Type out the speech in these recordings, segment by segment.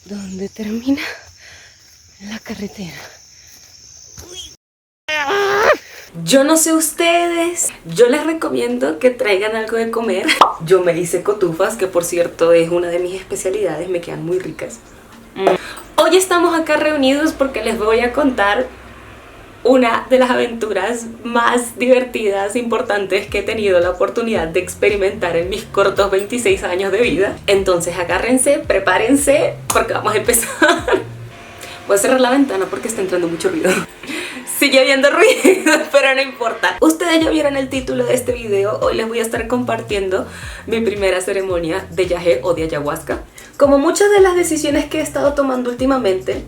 donde termina la carretera. Yo no sé ustedes, yo les recomiendo que traigan algo de comer. Yo me hice cotufas, que por cierto es una de mis especialidades, me quedan muy ricas. Hoy estamos acá reunidos porque les voy a contar una de las aventuras más divertidas, importantes que he tenido la oportunidad de experimentar en mis cortos 26 años de vida. Entonces agárrense, prepárense, porque vamos a empezar. Voy a cerrar la ventana porque está entrando mucho ruido. Sigue habiendo ruido, pero no importa. Ustedes ya vieron el título de este video. Hoy les voy a estar compartiendo mi primera ceremonia de yagé o de ayahuasca. Como muchas de las decisiones que he estado tomando últimamente,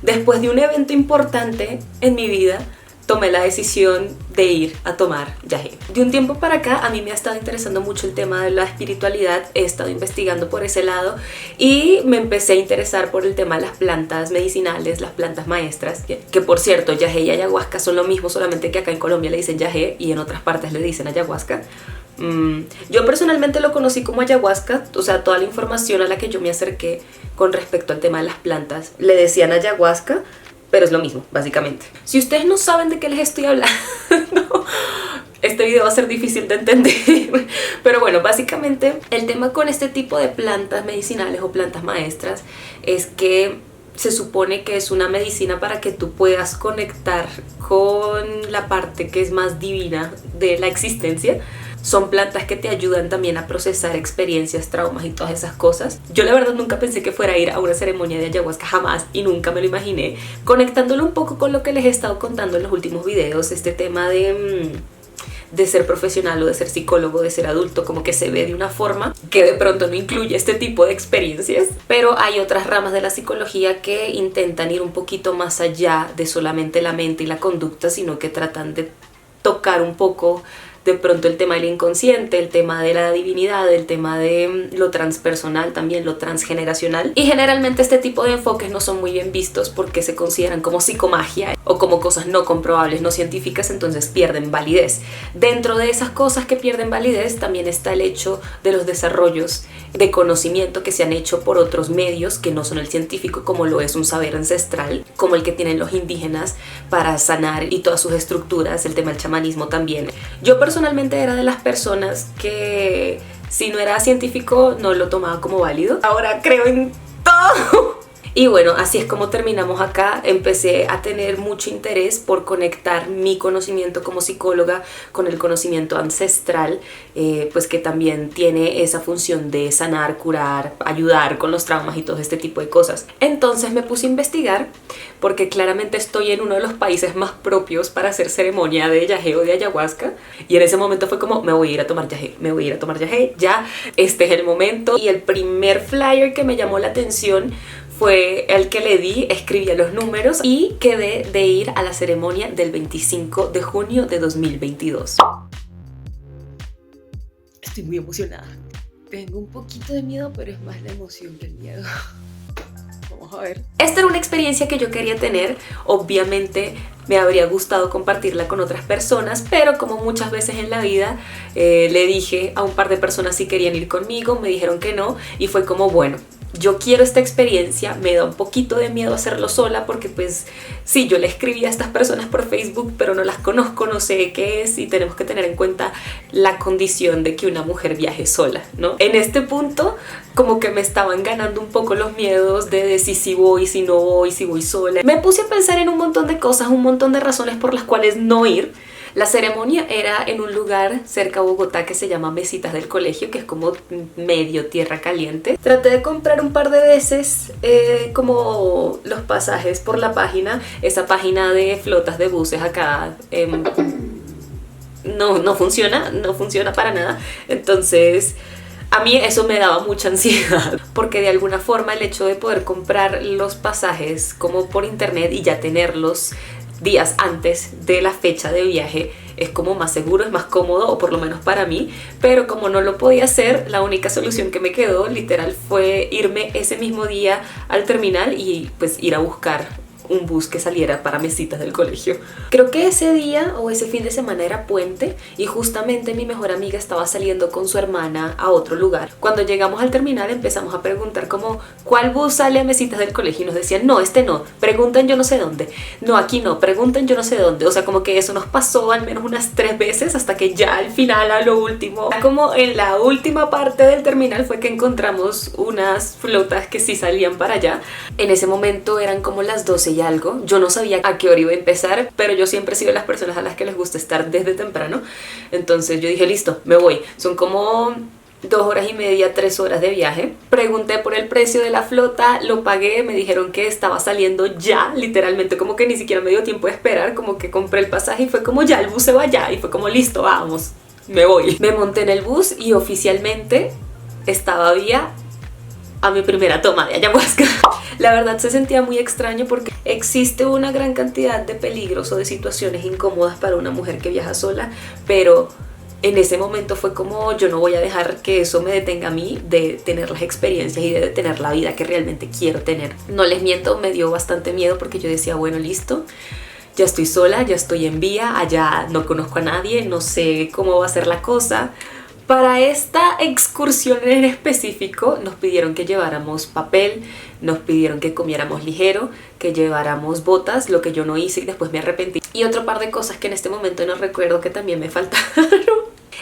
después de un evento importante en mi vida, tomé la decisión de ir a tomar yagé. De un tiempo para acá a mí me ha estado interesando mucho el tema de la espiritualidad, he estado investigando por ese lado y me empecé a interesar por el tema de las plantas medicinales, las plantas maestras, que por cierto, yagé y ayahuasca son lo mismo, solamente que acá en Colombia le dicen yagé y en otras partes le dicen ayahuasca. Yo personalmente lo conocí como ayahuasca, o sea, toda la información a la que yo me acerqué con respecto al tema de las plantas le decían ayahuasca, pero es lo mismo, básicamente. Si ustedes no saben de qué les estoy hablando, este video va a ser difícil de entender. Pero bueno, básicamente el tema con este tipo de plantas medicinales o plantas maestras es que se supone que es una medicina para que tú puedas conectar con la parte que es más divina de la existencia. Son plantas que te ayudan también a procesar experiencias, traumas y todas esas cosas. Yo la verdad nunca pensé que fuera a ir a una ceremonia de ayahuasca, jamás, y nunca me lo imaginé. Conectándolo un poco con lo que les he estado contando en los últimos videos, este tema de ser profesional o de ser psicólogo, de ser adulto, como que se ve de una forma que de pronto no incluye este tipo de experiencias. Pero hay otras ramas de la psicología que intentan ir un poquito más allá de solamente la mente y la conducta, sino que tratan de tocar un poco de pronto el tema del inconsciente, el tema de la divinidad, el tema de lo transpersonal, también lo transgeneracional. Y generalmente este tipo de enfoques no son muy bien vistos porque se consideran como psicomagia o como cosas no comprobables, no científicas, entonces pierden validez. Dentro de esas cosas que pierden validez también está el hecho de los desarrollos de conocimiento que se han hecho por otros medios que no son el científico, como lo es un saber ancestral, como el que tienen los indígenas para sanar y todas sus estructuras, el tema del chamanismo también. Yo personalmente era de las personas que si no era científico no lo tomaba como válido. Ahora creo en todo. Y bueno, así es como terminamos acá. Empecé a tener mucho interés por conectar mi conocimiento como psicóloga con el conocimiento ancestral, pues que también tiene esa función de sanar, curar, ayudar con los traumas y todo este tipo de cosas. Entonces me puse a investigar porque claramente estoy en uno de los países más propios para hacer ceremonia de yagé o de ayahuasca, y en ese momento fue como, me voy a ir a tomar yagé, me voy a ir a tomar yagé, ya, este es el momento. Y el primer flyer que me llamó la atención fue el que le di, escribí los números y quedé de ir a la ceremonia del 25 de junio de 2022. Estoy muy emocionada. Tengo un poquito de miedo, pero es más la emoción que el miedo. Vamos a ver. Esta era una experiencia que yo quería tener. Obviamente me habría gustado compartirla con otras personas, pero como muchas veces en la vida, le dije a un par de personas si querían ir conmigo, me dijeron que no, y fue como, bueno, yo quiero esta experiencia, me da un poquito de miedo hacerlo sola porque pues sí, yo le escribí a estas personas por Facebook, pero no las conozco, no sé qué es, y tenemos que tener en cuenta la condición de que una mujer viaje sola, ¿no? En este punto como que me estaban ganando un poco los miedos de decir si voy, si no voy, si voy sola. Me puse a pensar en un montón de cosas, un montón de razones por las cuales no ir. La ceremonia era en un lugar cerca a Bogotá que se llama Mesitas del Colegio, que es como medio tierra caliente. Traté de comprar un par de veces como los pasajes por la página, esa página de flotas de buses acá. No funciona para nada. Entonces a mí eso me daba mucha ansiedad, porque de alguna forma el hecho de poder comprar los pasajes como por internet y ya tenerlos días antes de la fecha de viaje es como más seguro, es más cómodo, o por lo menos para mí. Pero como no lo podía hacer, la única solución que me quedó literal fue irme ese mismo día al terminal y pues ir a buscar un bus que saliera para Mesitas del colegio. Creo que ese día o ese fin de semana era puente y justamente mi mejor amiga estaba saliendo con su hermana a otro lugar. Cuando llegamos al terminal empezamos a preguntar como ¿cuál bus sale a Mesitas del colegio? Y nos decían no, este no, preguntan yo no sé dónde, no, aquí no, preguntan yo no sé dónde. O sea, como que eso nos pasó al menos unas 3 veces hasta que ya al final, a lo último, como en la última parte del terminal fue que encontramos unas flotas que sí salían para allá. En ese momento eran como las 12 y algo. Yo no sabía a qué hora iba a empezar, pero yo siempre he sido de las personas a las que les gusta estar desde temprano. Entonces yo dije, listo, me voy. Son como 2 horas y media, 3 horas de viaje. Pregunté por el precio de la flota, lo pagué, me dijeron que estaba saliendo ya, literalmente, como que ni siquiera me dio tiempo de esperar, como que compré el pasaje y fue como ya, el bus se va ya, y fue como listo, vamos, me voy. Me monté en el bus y oficialmente estaba vía a mi primera toma de ayahuasca. La verdad se sentía muy extraño porque existe una gran cantidad de peligros o de situaciones incómodas para una mujer que viaja sola, pero en ese momento fue como yo no voy a dejar que eso me detenga a mí de tener las experiencias y de tener la vida que realmente quiero tener. No les miento, me dio bastante miedo porque yo decía, bueno, listo, ya estoy sola, ya estoy en vía, allá no conozco a nadie, no sé cómo va a ser la cosa. Para esta excursión en específico nos pidieron que lleváramos papel, nos pidieron que comiéramos ligero, que lleváramos botas, lo que yo no hice y después me arrepentí. Y otro par de cosas que en este momento no recuerdo que también me faltaron.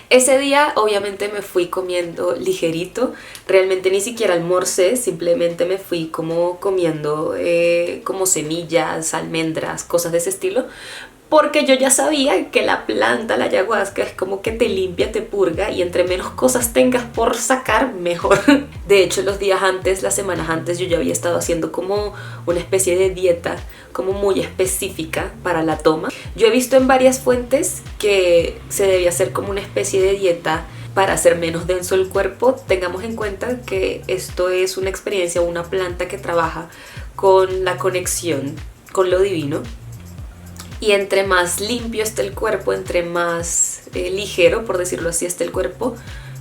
Ese día obviamente me fui comiendo ligerito, realmente ni siquiera almorcé, simplemente me fui como comiendo como semillas, almendras, cosas de ese estilo. Porque yo ya sabía que la planta, la ayahuasca, es como que te limpia, te purga y entre menos cosas tengas por sacar, mejor. De hecho, los días antes, las semanas antes, yo ya había estado haciendo como una especie de dieta como muy específica para la toma. Yo he visto en varias fuentes que se debía hacer como una especie de dieta para hacer menos denso el cuerpo. Tengamos en cuenta que esto es una experiencia, una planta que trabaja con la conexión con lo divino. Y entre más limpio esté el cuerpo, entre más ligero, por decirlo así, esté el cuerpo,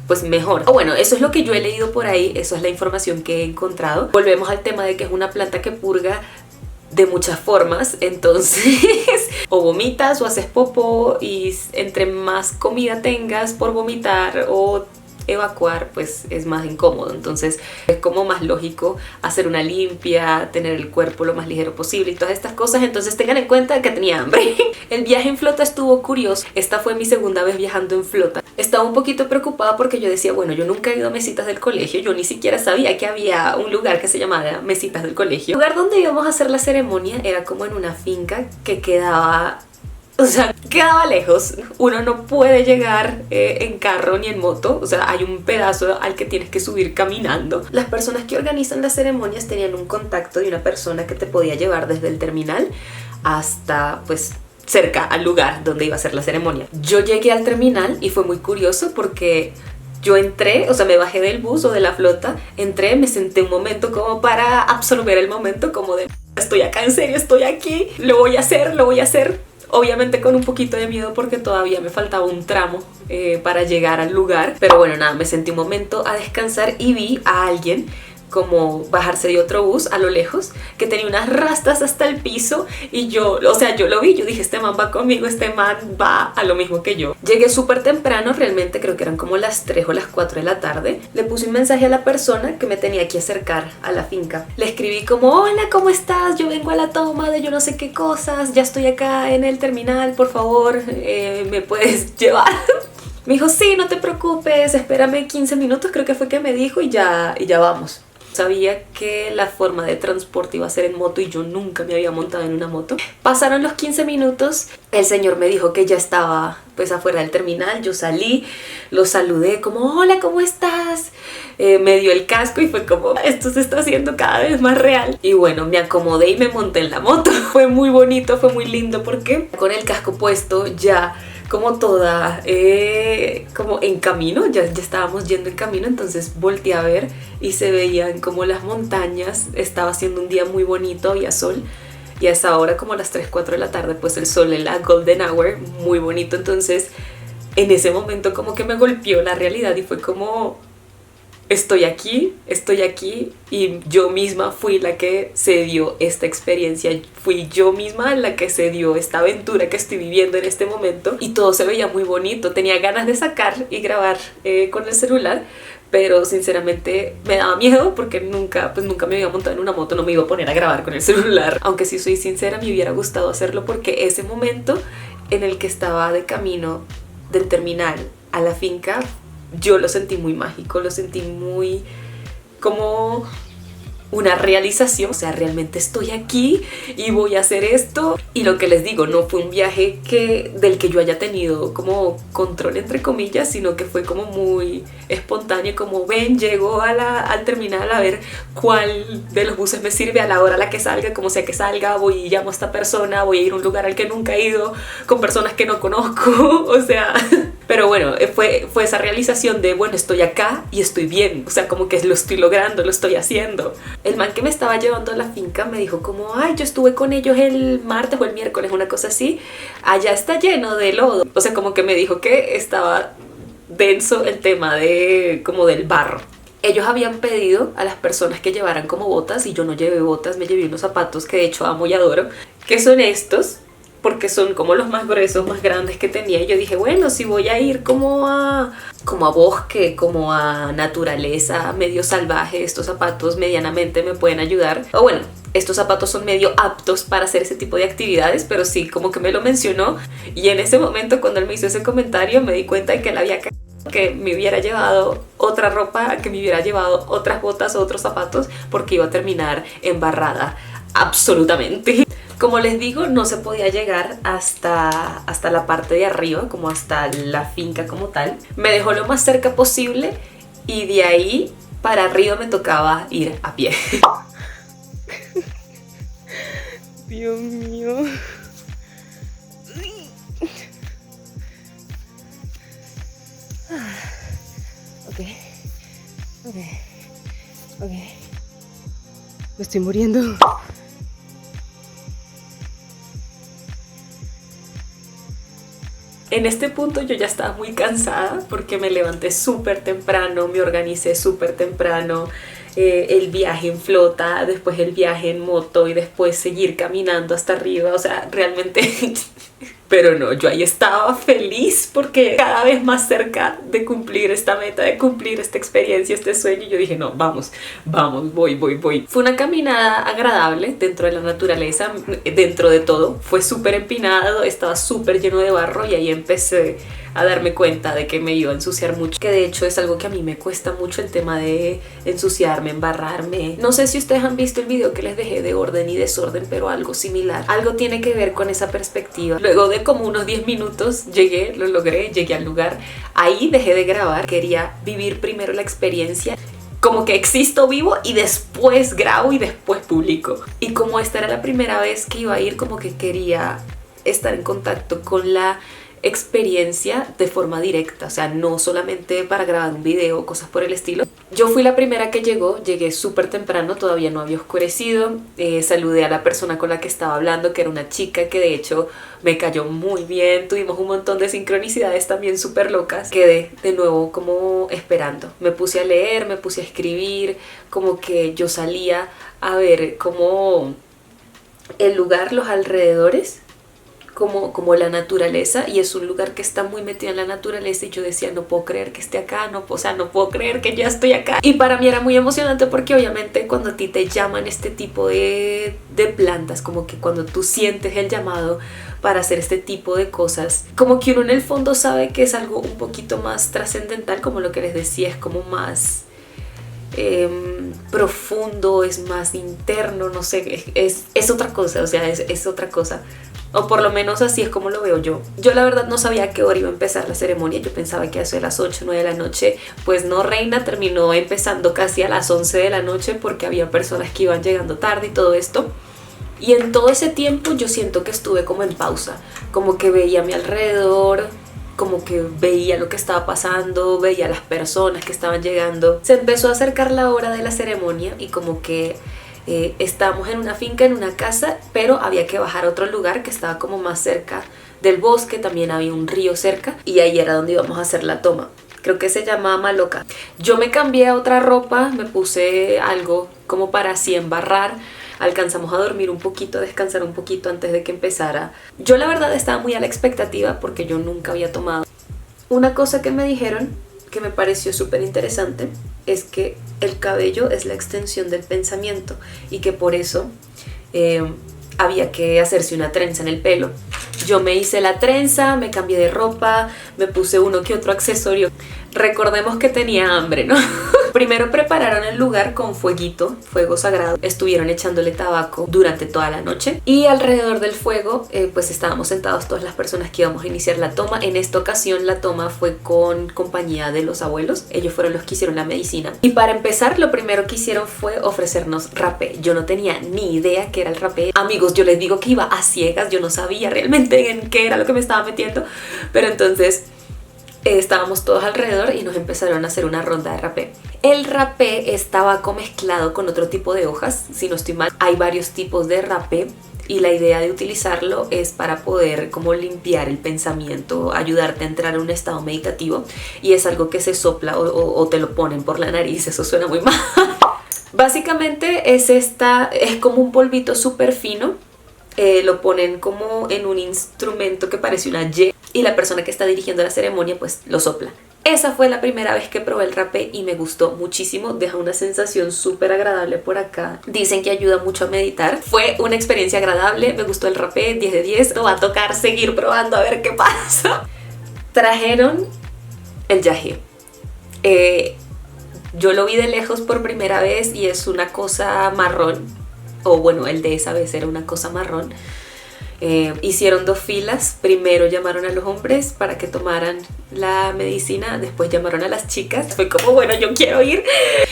pues mejor. O bueno, eso es lo que yo he leído por ahí, eso es la información que he encontrado. Volvemos al tema de que es una planta que purga de muchas formas, entonces o vomitas o haces popó y entre más comida tengas por vomitar o evacuar, pues es más incómodo. Entonces es como más lógico hacer una limpia, tener el cuerpo lo más ligero posible y todas estas cosas. Entonces tengan en cuenta que tenía hambre. El viaje en flota estuvo curioso. Esta fue mi segunda vez viajando en flota. Estaba un poquito preocupada porque yo decía, bueno, yo nunca he ido a Mesitas del colegio, yo ni siquiera sabía que había un lugar que se llamaba Mesitas del colegio. El lugar donde íbamos a hacer la ceremonia era como en una finca que quedaba, o sea, quedaba lejos. Uno no puede llegar en carro ni en moto. O sea, hay un pedazo al que tienes que subir caminando. Las personas que organizan las ceremonias tenían un contacto de una persona que te podía llevar desde el terminal hasta, pues, cerca al lugar donde iba a ser la ceremonia. Yo llegué al terminal y fue muy curioso porque yo entré, o sea, me bajé del bus o de la flota, entré, me senté un momento como para absorber el momento, como de estoy acá, en serio, estoy aquí, lo voy a hacer, lo voy a hacer. Obviamente con un poquito de miedo porque todavía me faltaba un tramo para llegar al lugar. Pero bueno, nada, me sentí un momento a descansar y vi a alguien como bajarse de otro bus a lo lejos que tenía unas rastas hasta el piso y yo, o sea, yo lo vi, yo dije, este man va conmigo, este man va a lo mismo que yo. Llegué súper temprano, realmente creo que eran como las 3 o las 4 de la tarde. Le puse un mensaje a la persona que me tenía que acercar a la finca. Le escribí como, hola, ¿cómo estás? Yo vengo a la toma de yo no sé qué cosas, ya estoy acá en el terminal, por favor, ¿me puedes llevar? Me dijo, sí, no te preocupes, espérame 15 minutos, creo que fue que me dijo y ya vamos. Sabía que la forma de transporte iba a ser en moto y yo nunca me había montado en una moto. Pasaron los 15 minutos, el señor me dijo que ya estaba pues afuera del terminal. Yo salí, lo saludé como hola, ¿cómo estás? Me dio el casco y fue como esto se está haciendo cada vez más real. Y bueno, me acomodé y me monté en la moto. Fue muy bonito, fue muy lindo porque con el casco puesto ya como toda, como en camino, ya estábamos yendo en camino, entonces volteé a ver y se veían como las montañas, estaba haciendo un día muy bonito, había sol, y a esa hora como a las 3, 4 de la tarde, pues el sol en la golden hour, muy bonito. Entonces en ese momento como que me golpeó la realidad y fue como, estoy aquí y yo misma fui la que se dio esta experiencia, fui yo misma la que se dio esta aventura que estoy viviendo en este momento y todo se veía muy bonito, tenía ganas de sacar y grabar con el celular, pero sinceramente me daba miedo porque nunca me había montado en una moto, no me iba a poner a grabar con el celular, aunque si soy sincera me hubiera gustado hacerlo porque ese momento en el que estaba de camino del terminal a la finca yo lo sentí muy mágico, lo sentí muy como una realización, o sea, realmente estoy aquí y voy a hacer esto. Y lo que les digo, no fue un viaje del que yo haya tenido como control entre comillas, sino que fue como muy espontáneo, como ven, llego al terminal a ver cuál de los buses me sirve a la hora a la que salga, como sea que salga, voy y llamo a esta persona, voy a ir a un lugar al que nunca he ido, con personas que no conozco, o sea... Pero bueno, fue esa realización de, bueno, estoy acá y estoy bien, o sea, como que lo estoy logrando, lo estoy haciendo. El man que me estaba llevando a la finca me dijo como, ay, yo estuve con ellos el martes o el miércoles, una cosa así, allá está lleno de lodo. O sea, como que me dijo que estaba denso el tema como del barro. Ellos habían pedido a las personas que llevaran como botas y yo no llevé botas, me llevé unos zapatos que de hecho amo y adoro, que son estos, porque son como los más gruesos, más grandes que tenía. Y yo dije, bueno, si voy a ir como a bosque, como a naturaleza, medio salvaje, estos zapatos medianamente me pueden ayudar. O bueno, estos zapatos son medio aptos para hacer ese tipo de actividades, pero sí, como que me lo mencionó. Y en ese momento, cuando él me hizo ese comentario, me di cuenta de que él había que me hubiera llevado otra ropa, que me hubiera llevado otras botas o otros zapatos, porque iba a terminar embarrada absolutamente. Como les digo, no se podía llegar hasta la parte de arriba, como hasta la finca como tal. Me dejó lo más cerca posible y de ahí para arriba me tocaba ir a pie. Dios mío. Ok. Me estoy muriendo. En este punto yo ya estaba muy cansada porque me levanté súper temprano, me organicé súper temprano, el viaje en flota, después el viaje en moto y después seguir caminando hasta arriba, o sea, realmente... Pero no, yo ahí estaba feliz porque cada vez más cerca de cumplir esta meta, de cumplir esta experiencia, este sueño. Y yo dije, no, vamos, voy. Fue una caminada agradable dentro de la naturaleza, dentro de todo. Fue súper empinado, estaba súper lleno de barro y ahí empecé a darme cuenta de que me iba a ensuciar mucho, que de hecho es algo que a mí me cuesta mucho, el tema de ensuciarme, embarrarme. No sé si ustedes han visto el video que les dejé de orden y desorden, pero algo similar, algo tiene que ver con esa perspectiva. Luego de como unos 10 minutos lo logré, llegué al lugar, ahí dejé de grabar, quería vivir primero la experiencia, como que existo vivo y después grabo y después publico. Y como esta era la primera vez que iba a ir, como que quería estar en contacto con la experiencia de forma directa, o sea, no solamente para grabar un video o cosas por el estilo. Yo fui la primera que llegué súper temprano, todavía no había oscurecido, saludé a la persona con la que estaba hablando, que era una chica que de hecho me cayó muy bien, tuvimos un montón de sincronicidades también súper locas. Quedé de nuevo como esperando, me puse a leer, me puse a escribir, como que yo salía a ver como el lugar, los alrededores, como la naturaleza, y es un lugar que está muy metido en la naturaleza y yo decía, no puedo creer que esté acá, no puedo creer que ya estoy acá. Y para mí era muy emocionante porque obviamente cuando a ti te llaman este tipo de plantas, como que cuando tú sientes el llamado para hacer este tipo de cosas, como que uno en el fondo sabe que es algo un poquito más trascendental, como lo que les decía, es como más profundo, es más interno, no sé, es otra cosa, o sea, es otra cosa. O por lo menos así es como lo veo yo. Yo la verdad no sabía a qué hora iba a empezar la ceremonia. Yo pensaba que a eso de las 8 o 9 de la noche. Pues no, reina, terminó empezando casi a las 11 de la noche porque había personas que iban llegando tarde y todo esto. Y en todo ese tiempo yo siento que estuve como en pausa. Como que veía a mi alrededor, como que veía lo que estaba pasando, veía a las personas que estaban llegando. Se empezó a acercar la hora de la ceremonia y como que... estábamos en una finca, en una casa, pero había que bajar a otro lugar que estaba como más cerca del bosque, también había un río cerca y ahí era donde íbamos a hacer la toma. creo que se llama Maloca. Yo me cambié a otra ropa, me puse algo como para así embarrar. Alcanzamos a dormir un poquito, a descansar un poquito antes de que empezara. Yo la verdad estaba muy a la expectativa porque yo nunca había tomado. Una cosa que me dijeron que me pareció súper interesante es que el cabello es la extensión del pensamiento y que por eso había que hacerse una trenza en el pelo. Yo me hice la trenza, me cambié de ropa, me puse uno que otro accesorio. Recordemos que tenía hambre, ¿no? Primero prepararon el lugar con fueguito, fuego sagrado. Estuvieron echándole tabaco durante toda la noche. Y alrededor del fuego, pues estábamos sentados todas las personas que íbamos a iniciar la toma. En esta ocasión la toma fue con compañía de los abuelos. Ellos fueron los que hicieron la medicina. Y para empezar, lo primero que hicieron fue ofrecernos rapé. Yo no tenía ni idea qué era el rapé. Amigos, yo les digo que iba a ciegas. Yo no sabía realmente en qué era lo que me estaba metiendo. Pero entonces estábamos todos alrededor y nos empezaron a hacer una ronda de rapé. El rapé es tabaco mezclado con otro tipo de hojas, si no estoy mal. Hay varios tipos de rapé y la idea de utilizarlo es para poder como limpiar el pensamiento, ayudarte a entrar en un estado meditativo, y es algo que se sopla o te lo ponen por la nariz. Eso suena muy mal. Básicamente es como un polvito súper fino. Lo ponen como en un instrumento que parece una Y y la persona que está dirigiendo la ceremonia pues lo sopla. Esa fue la primera vez que probé el rapé y me gustó muchísimo. Deja una sensación súper agradable por acá. Dicen que ayuda mucho a meditar. Fue una experiencia agradable, me gustó el rapé, 10 de 10. No va a tocar seguir probando a ver qué pasa. Trajeron el yagé. Yo lo vi de lejos por primera vez y es una cosa marrón. O bueno, el de esa vez era una cosa marrón. Hicieron 2 filas. Primero llamaron a los hombres para que tomaran la medicina, después llamaron a las chicas. Fue como, bueno, yo quiero ir.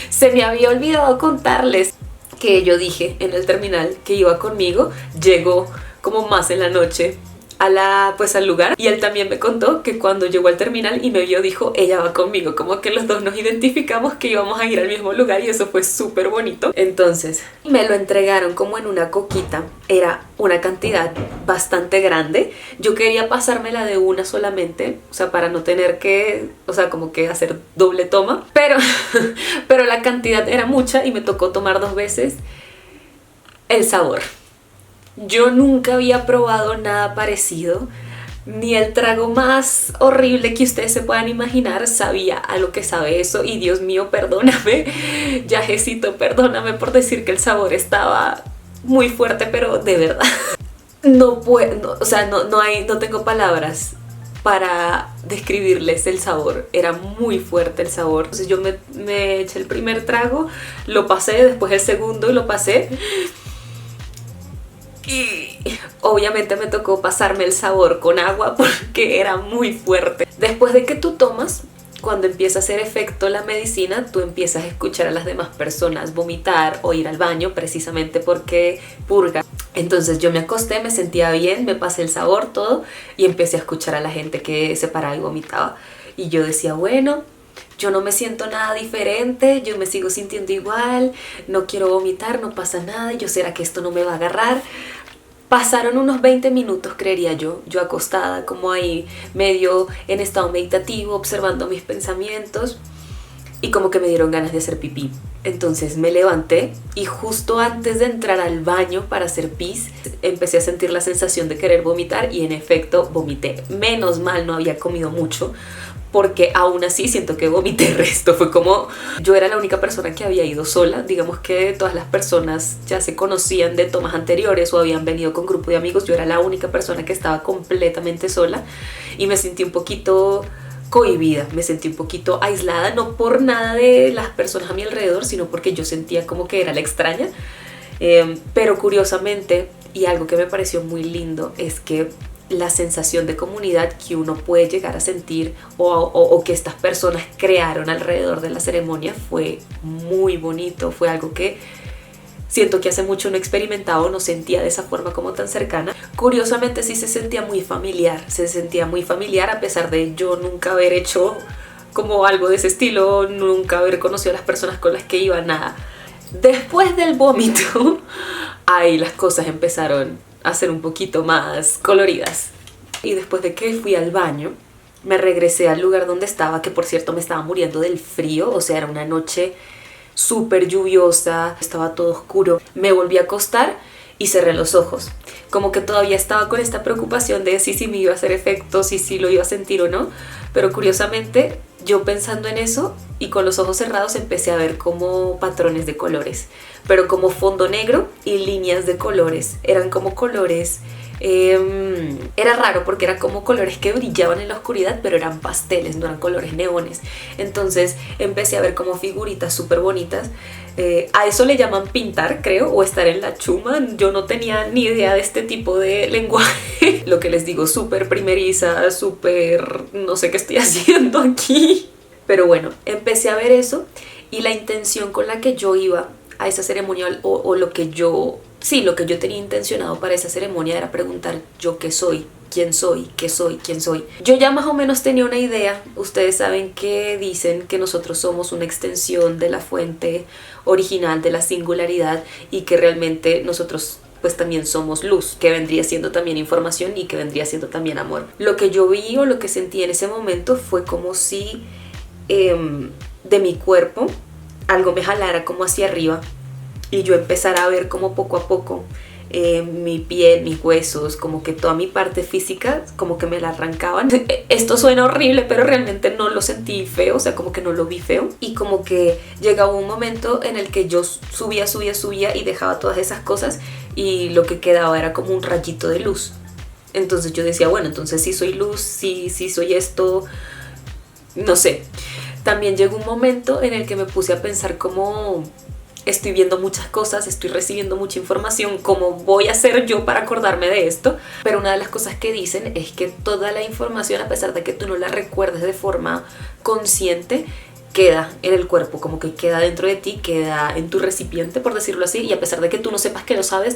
Se me había olvidado contarles que yo dije en el terminal que iba conmigo. Llegó como más en la noche al lugar, y él también me contó que cuando llegó al terminal y me vio dijo, ella va conmigo, como que los dos nos identificamos que íbamos a ir al mismo lugar, y eso fue súper bonito. Entonces me lo entregaron como en una coquita, era una cantidad bastante grande. Yo quería pasármela de una solamente, o sea, para no tener que, o sea, como que hacer doble toma, pero la cantidad era mucha y me tocó tomar 2 veces. El sabor, yo nunca había probado nada parecido, ni el trago más horrible que ustedes se puedan imaginar sabía a lo que sabe eso. Y Dios mío, perdóname, Yajecito, perdóname por decir que el sabor estaba muy fuerte, pero de verdad no puedo, o sea, no tengo palabras para describirles el sabor. Era muy fuerte el sabor. Entonces yo me eché el primer trago, lo pasé, después el segundo y lo pasé. Y obviamente me tocó pasarme el sabor con agua porque era muy fuerte. Después de que tú tomas, cuando empieza a hacer efecto la medicina, tú empiezas a escuchar a las demás personas vomitar o ir al baño, precisamente porque purga. Entonces yo me acosté, me sentía bien, me pasé el sabor, todo, y empecé a escuchar a la gente que se paraba y vomitaba. Y yo decía, bueno, yo no me siento nada diferente, yo me sigo sintiendo igual, no quiero vomitar, no pasa nada, yo será que esto no me va a agarrar. Pasaron unos 20 minutos, creería yo acostada como ahí medio en estado meditativo, observando mis pensamientos, y como que me dieron ganas de hacer pipí. Entonces me levanté y justo antes de entrar al baño para hacer pis, empecé a sentir la sensación de querer vomitar y en efecto vomité. Menos mal no había comido mucho, porque aún así siento que vomité el resto. Fue como, yo era la única persona que había ido sola. Digamos que todas las personas ya se conocían de tomas anteriores o habían venido con grupo de amigos. Yo era la única persona que estaba completamente sola y me sentí un poquito cohibida, me sentí un poquito aislada, no por nada de las personas a mi alrededor, sino porque yo sentía como que era la extraña. Pero curiosamente, y algo que me pareció muy lindo, es que la sensación de comunidad que uno puede llegar a sentir o que estas personas crearon alrededor de la ceremonia fue muy bonito. Fue algo que siento que hace mucho no experimentaba o no sentía de esa forma como tan cercana. Curiosamente sí se sentía muy familiar, a pesar de yo nunca haber hecho como algo de ese estilo, nunca haber conocido a las personas con las que iba, nada. Después del vómito, ahí las cosas empezaron a ser un poquito más coloridas. Y después de que fui al baño, Me regresé al lugar donde estaba, que por cierto me estaba muriendo del frío, o sea, era una noche súper lluviosa, estaba todo oscuro. Me volví a acostar y cerré los ojos. Como que todavía estaba con esta preocupación de si me iba a hacer efecto, si lo iba a sentir o no. Pero curiosamente, yo pensando en eso y con los ojos cerrados empecé a ver como patrones de colores. Pero como fondo negro y líneas de colores. Eran como colores... era raro porque eran como colores que brillaban en la oscuridad, pero eran pasteles, no eran colores neones. Entonces empecé a ver como figuritas súper bonitas. A eso le llaman pintar, creo, o estar en la chuma. Yo no tenía ni idea de este tipo de lenguaje. Lo que les digo, súper primeriza, súper... no sé qué estoy haciendo aquí. Pero bueno, empecé a ver eso y la intención con la que yo iba a esa ceremonia o lo que yo... sí, lo que yo tenía intencionado para esa ceremonia era preguntar yo qué soy, quién soy, qué soy, quién soy. Yo ya más o menos tenía una idea. Ustedes saben que dicen que nosotros somos una extensión de la fuente original, de la singularidad, y que realmente nosotros pues también somos luz, que vendría siendo también información y que vendría siendo también amor. Lo que yo vi o lo que sentí en ese momento fue como si de mi cuerpo algo me jalara como hacia arriba y yo empezara a ver como poco a poco mi piel, mis huesos, como que toda mi parte física como que me la arrancaban. Esto suena horrible, pero realmente no lo sentí feo, o sea, como que no lo vi feo. Y como que llegaba un momento en el que yo subía y dejaba todas esas cosas y lo que quedaba era como un rayito de luz. Entonces yo decía, bueno, entonces sí soy luz, sí soy esto, no sé. También llegó un momento en el que me puse a pensar como... estoy viendo muchas cosas, estoy recibiendo mucha información, ¿cómo voy a hacer yo para acordarme de esto? Pero una de las cosas que dicen es que toda la información, a pesar de que tú no la recuerdes de forma consciente, queda en el cuerpo, como que queda dentro de ti, queda en tu recipiente, por decirlo así, y a pesar de que tú no sepas que lo sabes,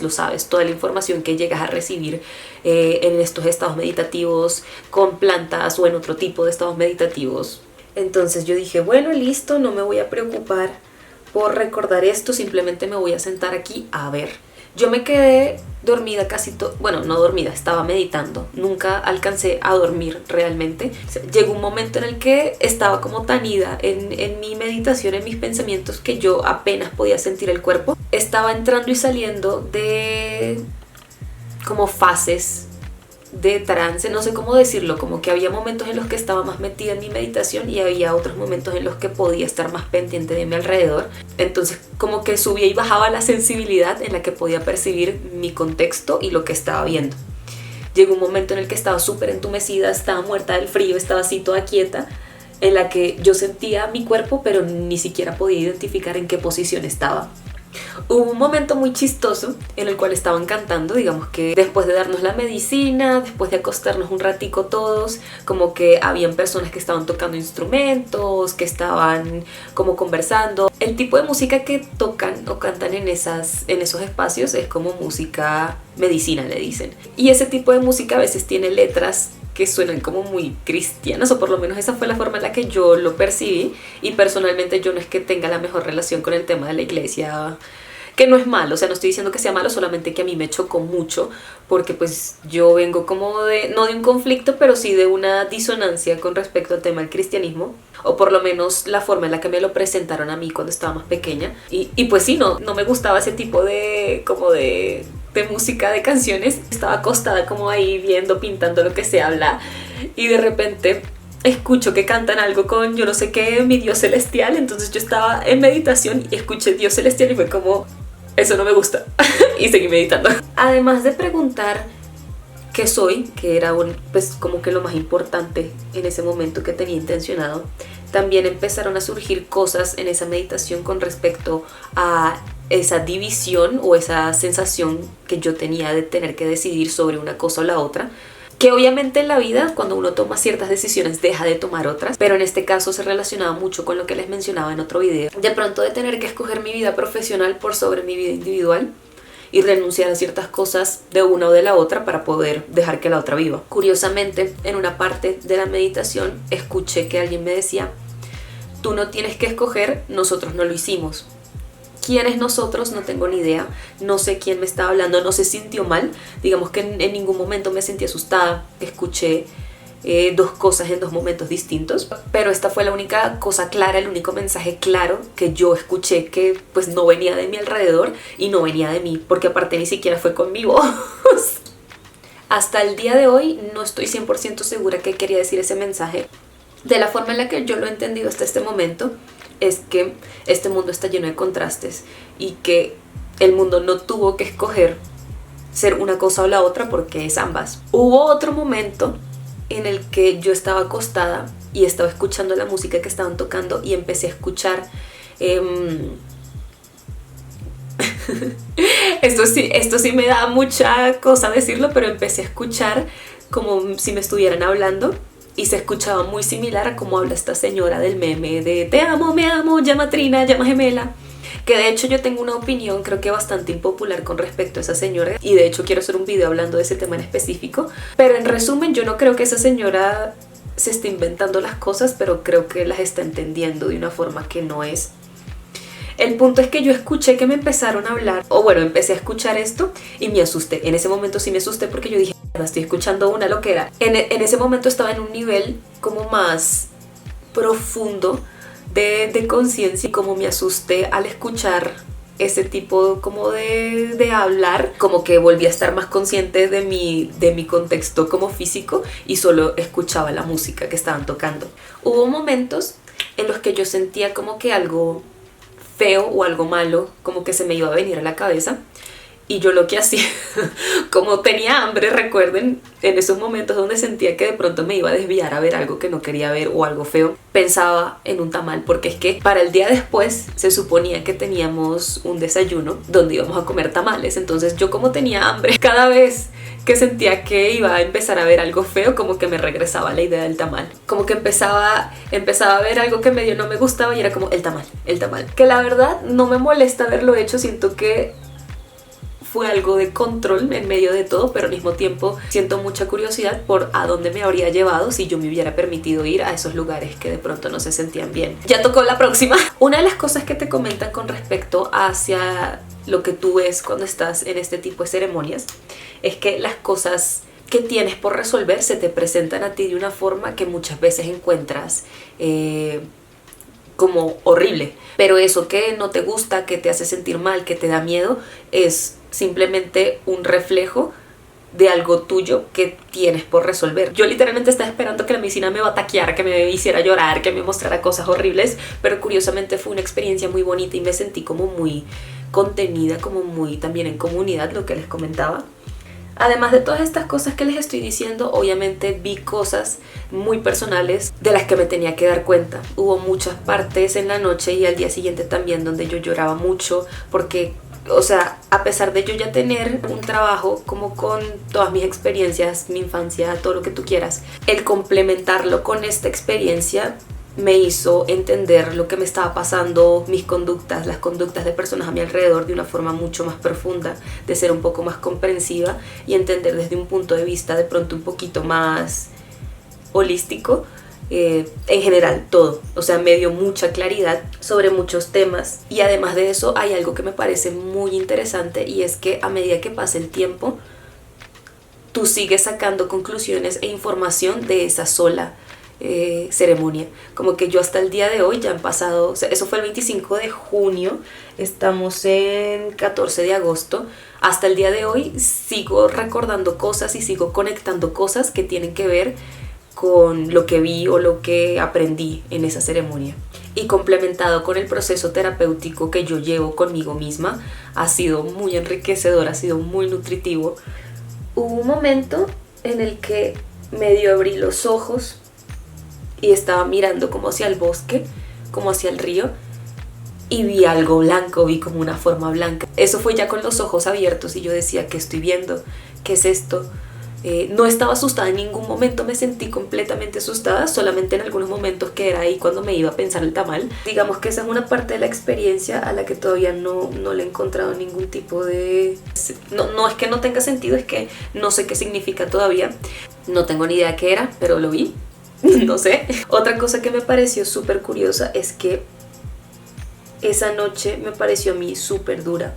toda la información que llegas a recibir en estos estados meditativos, con plantas o en otro tipo de estados meditativos. Entonces yo dije, bueno, listo, no me voy a preocupar por recordar esto, simplemente me voy a sentar aquí a ver. Yo me quedé dormida casi todo, bueno, no dormida, estaba meditando, nunca alcancé a dormir realmente. O sea, llegó un momento en el que estaba como tan ida en mi meditación, en mis pensamientos, que yo apenas podía sentir el cuerpo. Estaba entrando y saliendo de como fases de trance, no sé cómo decirlo, como que había momentos en los que estaba más metida en mi meditación y había otros momentos en los que podía estar más pendiente de mi alrededor. Entonces como que subía y bajaba la sensibilidad en la que podía percibir mi contexto y lo que estaba viendo. Llegó un momento en el que estaba súper entumecida, estaba muerta del frío, estaba así toda quieta, en la que yo sentía mi cuerpo pero ni siquiera podía identificar en qué posición estaba. Hubo un momento muy chistoso en el cual estaban cantando, digamos que después de darnos la medicina, después de acostarnos un ratico todos, como que habían personas que estaban tocando instrumentos, que estaban como conversando. El tipo de música que tocan o cantan en esos espacios es como música medicina, le dicen. Y ese tipo de música a veces tiene letras que suenan como muy cristianas, o por lo menos esa fue la forma en la que yo lo percibí. Y personalmente yo no es que tenga la mejor relación con el tema de la iglesia, que no es malo, o sea, no estoy diciendo que sea malo, solamente que a mí me chocó mucho, porque pues yo vengo como no de un conflicto, pero sí de una disonancia con respecto al tema del cristianismo, o por lo menos la forma en la que me lo presentaron a mí cuando estaba más pequeña. Y pues sí, no me gustaba ese tipo de música, de canciones. Estaba acostada como ahí viendo, pintando lo que se habla, y de repente escucho que cantan algo con yo no sé qué, mi Dios celestial. Entonces yo estaba en meditación y escuché Dios celestial y fue como, eso no me gusta. Y seguí meditando. Además de preguntar qué soy, que era pues como que lo más importante en ese momento que tenía intencionado, también empezaron a surgir cosas en esa meditación con respecto a esa división o esa sensación que yo tenía de tener que decidir sobre una cosa o la otra, que obviamente en la vida cuando uno toma ciertas decisiones deja de tomar otras, pero en este caso se relacionaba mucho con lo que les mencionaba en otro video, de pronto de tener que escoger mi vida profesional por sobre mi vida individual y renunciar a ciertas cosas de una o de la otra para poder dejar que la otra viva. Curiosamente, en una parte de la meditación escuché que alguien me decía, tú no tienes que escoger, nosotros no lo hicimos. ¿Quién es nosotros? No tengo ni idea. No sé quién me estaba hablando, no se sintió mal. Digamos que en ningún momento me sentí asustada. Escuché dos cosas en dos momentos distintos, pero esta fue la única cosa clara, el único mensaje claro que yo escuché, que pues no venía de mi alrededor y no venía de mí, porque aparte ni siquiera fue con mi voz. Hasta el día de hoy no estoy 100% segura qué quería decir ese mensaje. De la forma en la que yo lo he entendido hasta este momento, es que este mundo está lleno de contrastes y que el mundo no tuvo que escoger ser una cosa o la otra, porque es ambas. Hubo otro momento en el que yo estaba acostada y estaba escuchando la música que estaban tocando y empecé a escuchar esto sí me da mucha cosa decirlo, pero empecé a escuchar como si me estuvieran hablando y se escuchaba muy similar a cómo habla esta señora del meme de te amo, me amo, llama Trina, llama Gemela. Que de hecho yo tengo una opinión creo que bastante impopular con respecto a esa señora, y de hecho quiero hacer un video hablando de ese tema en específico, pero en resumen yo no creo que esa señora se esté inventando las cosas, pero creo que las está entendiendo de una forma que no es. El punto es que yo escuché que me empezaron a hablar, o bueno, empecé a escuchar esto y me asusté. En ese momento sí me asusté porque yo dije, estoy escuchando una loquera. En ese momento estaba en un nivel como más profundo de conciencia, y como me asusté al escuchar ese tipo como de hablar, como que volví a estar más consciente de mi contexto como físico y solo escuchaba la música que estaban tocando. Hubo momentos en los que yo sentía como que algo feo o algo malo como que se me iba a venir a la cabeza, y yo lo que hacía, como tenía hambre, recuerden, en esos momentos donde sentía que de pronto me iba a desviar a ver algo que no quería ver o algo feo, pensaba en un tamal, porque es que para el día después se suponía que teníamos un desayuno donde íbamos a comer tamales. Entonces yo, como tenía hambre, cada vez que sentía que iba a empezar a ver algo feo, como que me regresaba la idea del tamal, como que empezaba a ver algo que medio no me gustaba y era como el tamal, que la verdad no me molesta haberlo hecho, siento que fue algo de control en medio de todo, pero al mismo tiempo siento mucha curiosidad por a dónde me habría llevado si yo me hubiera permitido ir a esos lugares que de pronto no se sentían bien. Ya tocó la próxima. Una de las cosas que te comentan con respecto hacia lo que tú ves cuando estás en este tipo de ceremonias es que las cosas que tienes por resolver se te presentan a ti de una forma que muchas veces encuentras como horrible, pero eso que no te gusta, que te hace sentir mal, que te da miedo, es simplemente un reflejo de algo tuyo que tienes por resolver. Yo literalmente estaba esperando que la medicina me bataqueara, que me hiciera llorar, que me mostrara cosas horribles, pero curiosamente fue una experiencia muy bonita y me sentí como muy contenida, como muy también en comunidad, lo que les comentaba. Además de todas estas cosas que les estoy diciendo, obviamente vi cosas muy personales de las que me tenía que dar cuenta. Hubo muchas partes en la noche y al día siguiente también donde yo lloraba mucho porque, o sea, a pesar de yo ya tener un trabajo como con todas mis experiencias, mi infancia, todo lo que tú quieras, el complementarlo con esta experiencia me hizo entender lo que me estaba pasando, mis conductas, las conductas de personas a mi alrededor de una forma mucho más profunda, de ser un poco más comprensiva y entender desde un punto de vista de pronto un poquito más holístico, en general todo. O sea, me dio mucha claridad sobre muchos temas, y además de eso hay algo que me parece muy interesante, y es que a medida que pasa el tiempo tú sigues sacando conclusiones e información de esa sola ceremonia. Como que yo hasta el día de hoy ya han pasado, o sea, eso fue el 25 de junio, estamos en 14 de agosto, hasta el día de hoy sigo recordando cosas y sigo conectando cosas que tienen que ver con lo que vi o lo que aprendí en esa ceremonia. Y complementado con el proceso terapéutico que yo llevo conmigo misma, ha sido muy enriquecedor, ha sido muy nutritivo. Hubo un momento en el que medio abrí los ojos y estaba mirando como hacia el bosque, como hacia el río, y vi algo blanco, vi como una forma blanca. Eso fue ya con los ojos abiertos y yo decía, ¿qué estoy viendo? ¿Qué es esto? No estaba asustada en ningún momento, me sentí completamente asustada, solamente en algunos momentos que era ahí cuando me iba a pensar el tamal. Digamos que esa es una parte de la experiencia a la que todavía no le he encontrado ningún tipo de... No es que no tenga sentido, es que no sé qué significa todavía. No tengo ni idea qué era, pero lo vi. No sé. Otra cosa que me pareció súper curiosa es que esa noche me pareció a mí súper dura.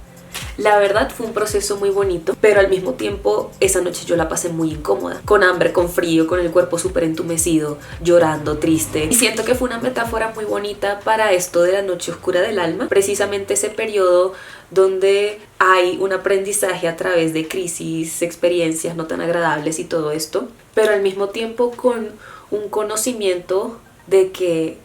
La verdad fue un proceso muy bonito, pero al mismo tiempo esa noche yo la pasé muy incómoda, con hambre, con frío, con el cuerpo súper entumecido, llorando, triste. Y siento que fue una metáfora muy bonita para esto de la noche oscura del alma, precisamente ese periodo donde hay un aprendizaje a través de crisis, experiencias no tan agradables y todo esto, pero al mismo tiempo con un conocimiento de que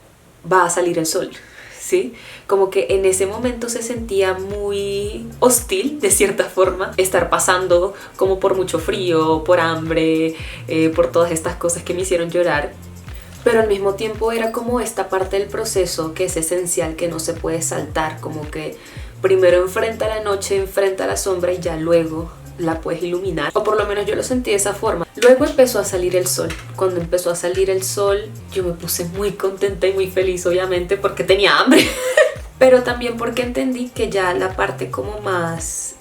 va a salir el sol, ¿sí? Como que en ese momento se sentía muy hostil, de cierta forma, estar pasando como por mucho frío, por hambre, por todas estas cosas que me hicieron llorar. Pero al mismo tiempo era como esta parte del proceso que es esencial, que no se puede saltar, como que primero enfrenta la noche, enfrenta la sombra y ya luego la puedes iluminar, o por lo menos yo lo sentí de esa forma. Luego empezó a salir el sol. Cuando empezó a salir el sol yo me puse muy contenta y muy feliz, obviamente porque tenía hambre pero también porque entendí que ya la parte como más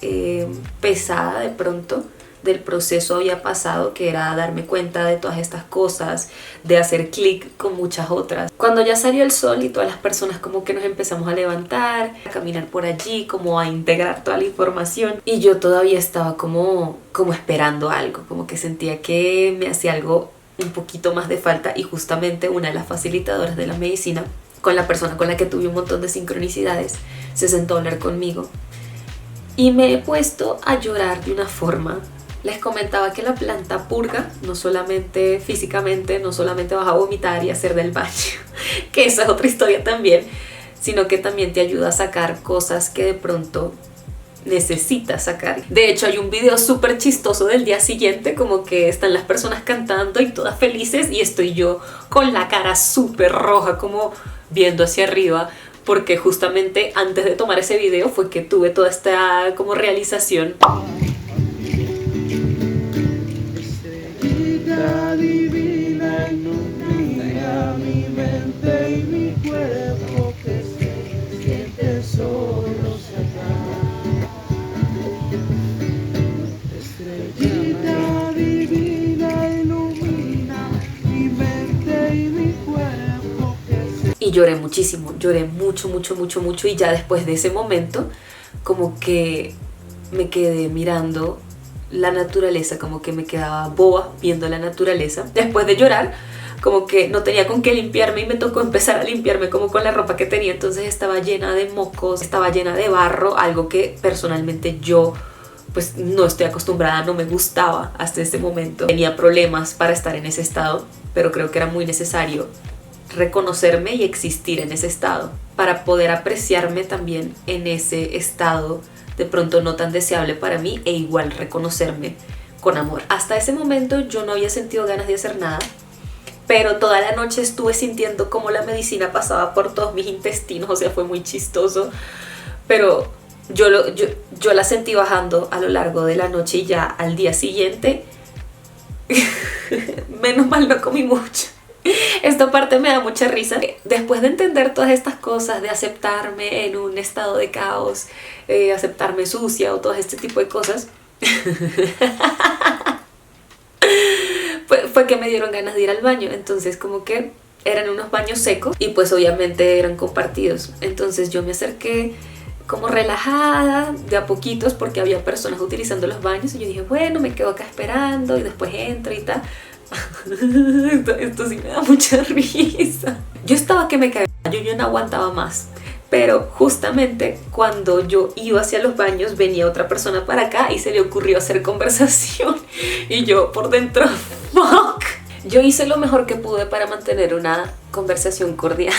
pesada de pronto del proceso había pasado, que era darme cuenta de todas estas cosas, de hacer clic con muchas otras. Cuando ya salió el sol y todas las personas como que nos empezamos a levantar, a caminar por allí, como a integrar toda la información, y yo todavía estaba como esperando algo, como que sentía que me hacía algo un poquito más de falta, y justamente una de las facilitadoras de la medicina, con la persona con la que tuve un montón de sincronicidades, se sentó a hablar conmigo y me he puesto a llorar de una forma. Les comentaba que la planta purga, no solamente físicamente, no solamente vas a vomitar y hacer del baño, que esa es otra historia también, sino que también te ayuda a sacar cosas que de pronto necesitas sacar. De hecho hay un video súper chistoso del día siguiente, como que están las personas cantando y todas felices y estoy yo con la cara súper roja, como viendo hacia arriba, porque justamente antes de tomar ese video fue que tuve toda esta como realización. Divina ilumina mi mente y mi cuerpo, que se siente solo cerrar. Estrellita divina ilumina mi mente y mi cuerpo, que se... Y lloré muchísimo, lloré mucho, mucho, mucho, mucho, y ya después de ese momento como que me quedé mirando la naturaleza, como que me quedaba boba viendo la naturaleza. Después de llorar, como que no tenía con qué limpiarme y me tocó empezar a limpiarme como con la ropa que tenía, entonces estaba llena de mocos, estaba llena de barro, algo que personalmente yo pues no estoy acostumbrada, no me gustaba hasta ese momento. Tenía problemas para estar en ese estado, pero creo que era muy necesario reconocerme y existir en ese estado para poder apreciarme también en ese estado de pronto no tan deseable para mí, e igual reconocerme con amor. Hasta ese momento yo no había sentido ganas de hacer nada, pero toda la noche estuve sintiendo cómo la medicina pasaba por todos mis intestinos, o sea, fue muy chistoso, pero yo la sentí bajando a lo largo de la noche, y ya al día siguiente menos mal no comí mucho. Esta parte me da mucha risa. Después de entender todas estas cosas, de aceptarme en un estado de caos, aceptarme sucia o todo este tipo de cosas, fue que me dieron ganas de ir al baño. Entonces como que eran unos baños secos y pues obviamente eran compartidos. Entonces yo me acerqué como relajada, de a poquitos, porque había personas utilizando los baños, y yo dije, bueno, me quedo acá esperando y después entro y tal. Esto sí me da mucha risa. Yo estaba que me cagaba, yo no aguantaba más. Pero justamente cuando yo iba hacia los baños venía otra persona para acá y se le ocurrió hacer conversación. Y yo por dentro, fuck. Yo hice lo mejor que pude para mantener una conversación cordial.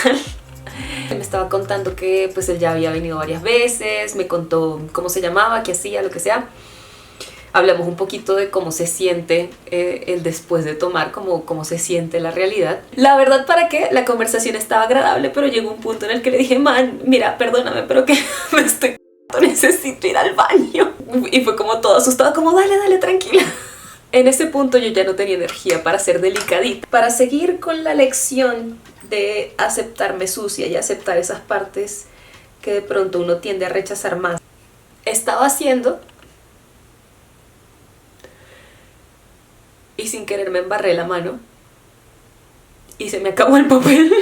Me estaba contando que pues él ya había venido varias veces, me contó cómo se llamaba, qué hacía, lo que sea. Hablamos un poquito de cómo se siente el después de tomar, cómo se siente la realidad. La verdad, ¿para qué? La conversación estaba agradable, pero llegó un punto en el que le dije, man, mira, perdóname, pero que me estoy necesito ir al baño. Y fue como todo asustado, como dale, tranquila. En ese punto yo ya no tenía energía para ser delicadita, para seguir con la lección de aceptarme sucia y aceptar esas partes que de pronto uno tiende a rechazar más. Estaba haciendo... y sin querer me embarré la mano y se me acabó el papel.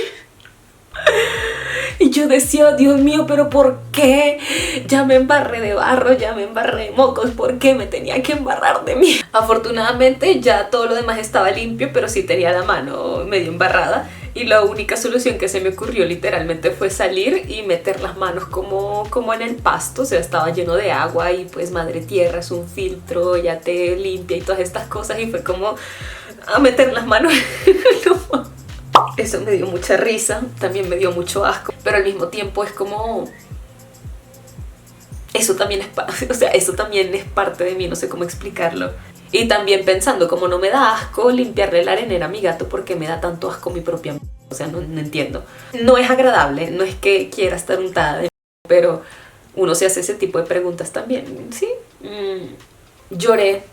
Y yo decía, Dios mío, pero ¿por qué? Ya me embarré de barro, ya me embarré de mocos, ¿por qué me tenía que embarrar de mí? Afortunadamente ya todo lo demás estaba limpio, pero sí tenía la mano medio embarrada. Y la única solución que se me ocurrió literalmente fue salir y meter las manos como en el pasto. O sea, estaba lleno de agua y pues madre tierra es un filtro, ya te limpia y todas estas cosas. Y fue como a meter las manos. Eso me dio mucha risa, también me dio mucho asco. Pero al mismo tiempo es como... Eso también eso también es parte de mí, no sé cómo explicarlo. Y también pensando, como no me da asco limpiarle la arenera a mi gato, ¿por qué me da tanto asco mi propia? O sea, no entiendo. No es agradable, no es que quiera estar untada de pero uno se hace ese tipo de preguntas también, ¿sí? Lloré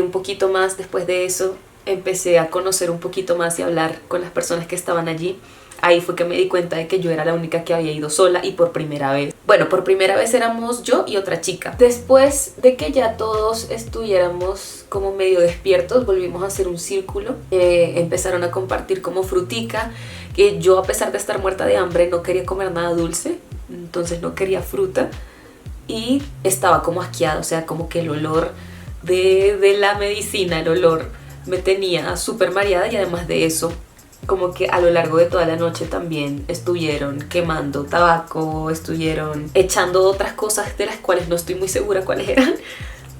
un poquito más después de eso. Empecé a conocer un poquito más y a hablar con las personas que estaban allí. Ahí fue que me di cuenta de que yo era la única que había ido sola y por primera vez. Bueno, por primera vez éramos yo y otra chica. Después de que ya todos estuviéramos como medio despiertos, volvimos a hacer un círculo. Empezaron a compartir como frutica, que yo a pesar de estar muerta de hambre no quería comer nada dulce, entonces no quería fruta y estaba como asqueada, o sea, como que el olor de la medicina, el olor me tenía súper mareada y además de eso como que a lo largo de toda la noche también estuvieron quemando tabaco, estuvieron echando otras cosas de las cuales no estoy muy segura cuáles eran,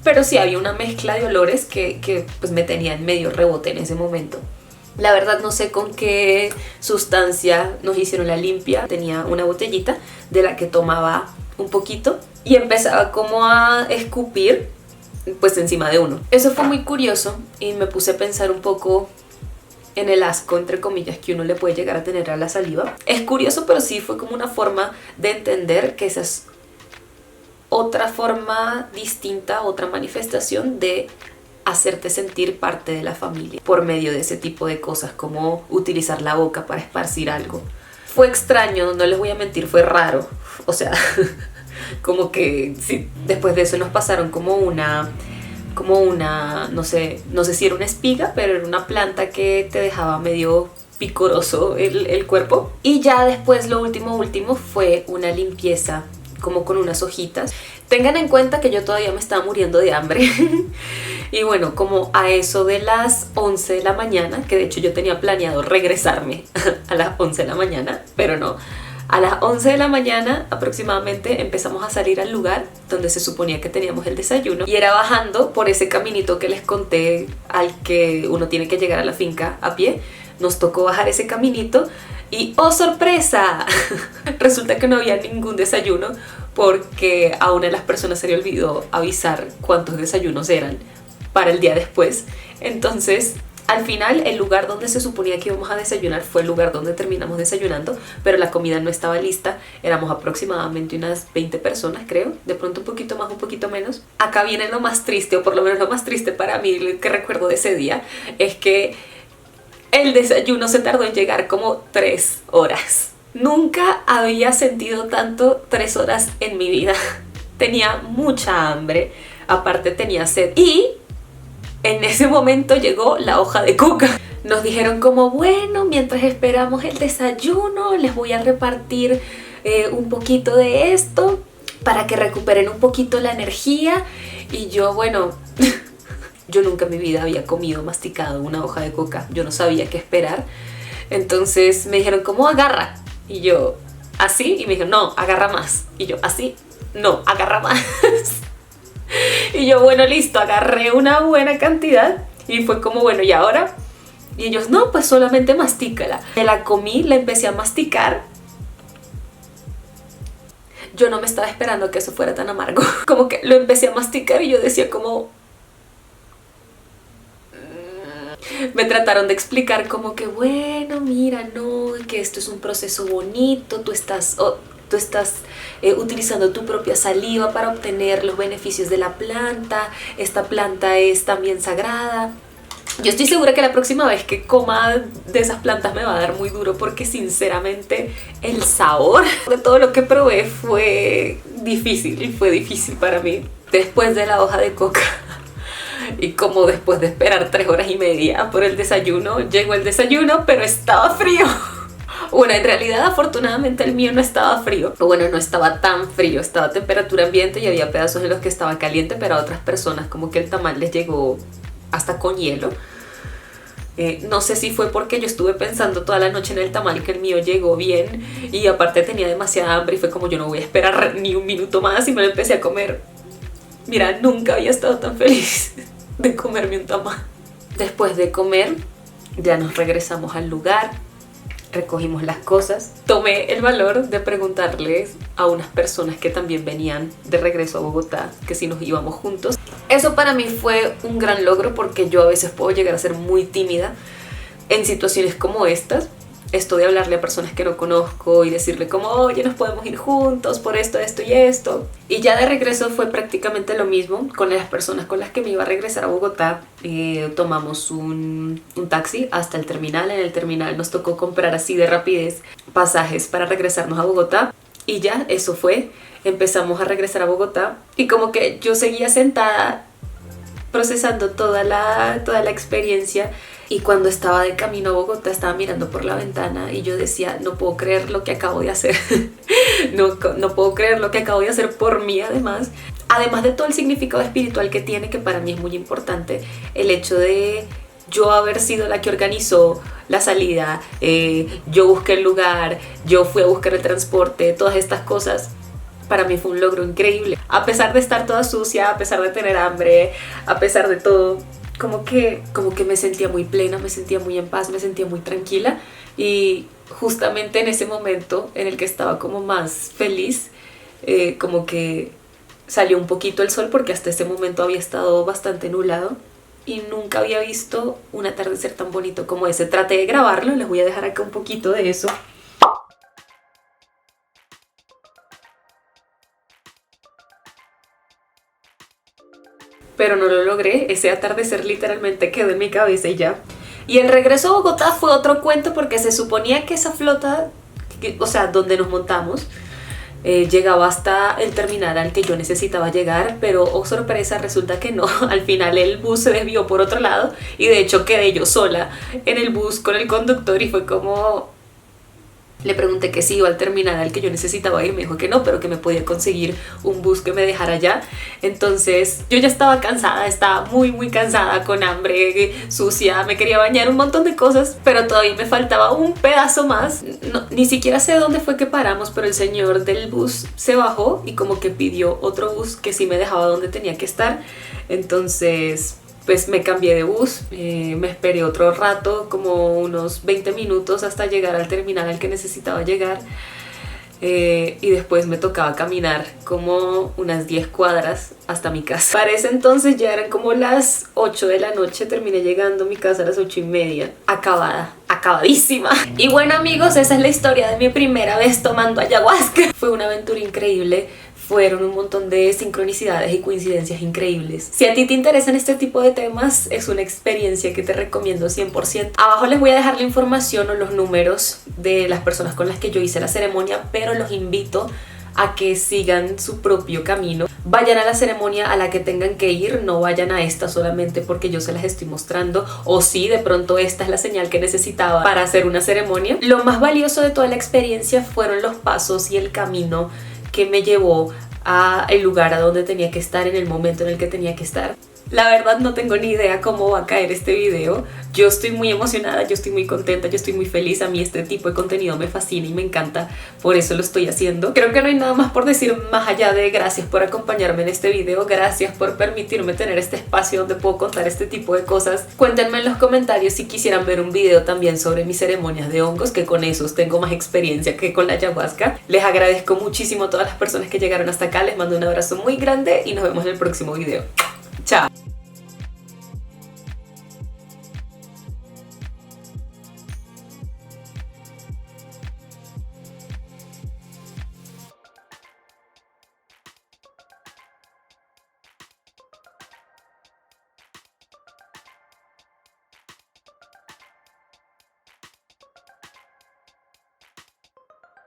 pero sí había una mezcla de olores que pues me tenían medio rebote en ese momento. La verdad no sé con qué sustancia nos hicieron la limpia. Tenía una botellita de la que tomaba un poquito y empezaba como a escupir pues encima de uno. Eso fue muy curioso y me puse a pensar un poco en el asco, entre comillas, que uno le puede llegar a tener a la saliva. Es curioso, pero sí fue como una forma de entender que esa es otra forma distinta, otra manifestación de hacerte sentir parte de la familia por medio de ese tipo de cosas, como utilizar la boca para esparcir algo. Fue extraño, no les voy a mentir, fue raro. O sea, como que sí, después de eso nos pasaron como una, no sé si era una espiga, pero era una planta que te dejaba medio picoroso el cuerpo. Y ya después lo último fue una limpieza como con unas hojitas. Tengan en cuenta que yo todavía me estaba muriendo de hambre. Y bueno, como a eso de las 11 de la mañana, que de hecho yo tenía planeado regresarme a las 11 de la mañana, pero no. A las 11 de la mañana aproximadamente empezamos a salir al lugar donde se suponía que teníamos el desayuno y era bajando por ese caminito que les conté al que uno tiene que llegar a la finca a pie. Nos tocó bajar ese caminito y ¡oh sorpresa! Resulta que no había ningún desayuno porque a una de las personas se le olvidó avisar cuántos desayunos eran para el día después. Entonces al final el lugar donde se suponía que íbamos a desayunar fue el lugar donde terminamos desayunando, pero la comida no estaba lista. Éramos aproximadamente unas 20 personas, creo, de pronto un poquito más, un poquito menos. Acá viene lo más triste, o por lo menos lo más triste para mí que recuerdo de ese día, es que el desayuno se tardó en llegar como 3 horas. Nunca había sentido tanto 3 horas en mi vida. Tenía mucha hambre, aparte tenía sed y en ese momento llegó la hoja de coca. Nos dijeron como, bueno, mientras esperamos el desayuno, les voy a repartir un poquito de esto para que recuperen un poquito la energía. Y yo, bueno, yo nunca en mi vida había comido masticado una hoja de coca. Yo no sabía qué esperar. Entonces me dijeron como, agarra. Y yo, así. Y me dijeron, no, agarra más. Y yo, así, no, agarra más. Y yo, bueno, listo, agarré una buena cantidad y fue como, bueno, ¿y ahora? Y ellos, no, pues solamente mastícala. Me la comí, la empecé a masticar. Yo no me estaba esperando que eso fuera tan amargo. Como que lo empecé a masticar y yo decía como... Me trataron de explicar como que, bueno, mira, no, que esto es un proceso bonito, tú estás utilizando tu propia saliva para obtener los beneficios de la planta. Esta planta es también sagrada. Yo estoy segura que la próxima vez que coma de esas plantas me va a dar muy duro porque sinceramente el sabor de todo lo que probé fue difícil para mí. Después de la hoja de coca y como después de esperar 3 horas y media por el desayuno, llegó el desayuno, pero estaba frío. Bueno, en realidad afortunadamente el mío no estaba frío, o bueno, no estaba tan frío, estaba a temperatura ambiente y había pedazos en los que estaba caliente, pero a otras personas como que el tamal les llegó hasta con hielo. No sé si fue porque yo estuve pensando toda la noche en el tamal que el mío llegó bien y aparte tenía demasiada hambre y fue como yo no voy a esperar ni un minuto más y me lo empecé a comer. Mira, nunca había estado tan feliz de comerme un tamal. Después de comer ya nos regresamos al lugar, recogimos las cosas. Tomé el valor de preguntarles a unas personas que también venían de regreso a Bogotá que si nos íbamos juntos. Eso para mí fue un gran logro porque yo a veces puedo llegar a ser muy tímida en situaciones como estas. Esto de hablarle a personas que no conozco y decirle como, oye, nos podemos ir juntos por esto, esto y esto. Y ya de regreso fue prácticamente lo mismo con las personas con las que me iba a regresar a Bogotá. Tomamos un taxi hasta el terminal. En el terminal nos tocó comprar así de rapidez pasajes para regresarnos a Bogotá. Y ya, eso fue. Empezamos a regresar a Bogotá y como que yo seguía sentada procesando toda la experiencia. Y cuando estaba de camino a Bogotá estaba mirando por la ventana y yo decía, no puedo creer lo que acabo de hacer. no puedo creer lo que acabo de hacer por mí además. Además de todo el significado espiritual que tiene, que para mí es muy importante, el hecho de yo haber sido la que organizó la salida, yo busqué el lugar, yo fui a buscar el transporte, todas estas cosas. Para mí fue un logro increíble. A pesar de estar toda sucia, a pesar de tener hambre, a pesar de todo, como que me sentía muy plena, me sentía muy en paz, me sentía muy tranquila y justamente en ese momento en el que estaba como más feliz, como que salió un poquito el sol porque hasta ese momento había estado bastante nublado y nunca había visto un atardecer tan bonito como ese. Traté de grabarlo, les voy a dejar acá un poquito de eso. Pero no lo logré, ese atardecer literalmente quedó en mi cabeza y ya. Y el regreso a Bogotá fue otro cuento porque se suponía que esa flota, o sea, donde nos montamos, llegaba hasta el terminal al que yo necesitaba llegar, pero oh sorpresa, resulta que no. Al final el bus se desvió por otro lado y de hecho quedé yo sola en el bus con el conductor y fue como... Le pregunté que si iba al terminal al que yo necesitaba ir, me dijo que no, pero que me podía conseguir un bus que me dejara allá. Entonces yo ya estaba cansada, estaba muy cansada, con hambre, sucia, me quería bañar, un montón de cosas, pero todavía me faltaba un pedazo más. No, ni siquiera sé dónde fue que paramos, pero el señor del bus se bajó y como que pidió otro bus que sí me dejaba donde tenía que estar. Entonces... pues me cambié de bus, me esperé otro rato, como unos 20 minutos hasta llegar al terminal al que necesitaba llegar y después me tocaba caminar como unas 10 cuadras hasta mi casa. Para ese entonces ya eran como las 8 de la noche, terminé llegando a mi casa a las 8:30, acabadísima. Y bueno amigos, esa es la historia de mi primera vez tomando ayahuasca. Fue una aventura increíble. Fueron un montón de sincronicidades y coincidencias increíbles. Si a ti te interesan este tipo de temas, es una experiencia que te recomiendo 100%. Abajo les voy a dejar la información o los números de las personas con las que yo hice la ceremonia, pero los invito a que sigan su propio camino. Vayan a la ceremonia a la que tengan que ir, no vayan a esta solamente porque yo se las estoy mostrando, o si de pronto esta es la señal que necesitaba para hacer una ceremonia. Lo más valioso de toda la experiencia fueron los pasos y el camino que me llevó al lugar a donde tenía que estar en el momento en el que tenía que estar. La verdad no tengo ni idea cómo va a caer este video. Yo estoy muy emocionada, yo estoy muy contenta, yo estoy muy feliz. A mí este tipo de contenido me fascina y me encanta, por eso lo estoy haciendo. Creo que no hay nada más por decir más allá de gracias por acompañarme en este video, gracias por permitirme tener este espacio donde puedo contar este tipo de cosas. Cuéntenme en los comentarios si quisieran ver un video también sobre mis ceremonias de hongos, que con esos tengo más experiencia que con la ayahuasca. Les agradezco muchísimo a todas las personas que llegaron hasta acá, les mando un abrazo muy grande y nos vemos en el próximo video. Chao.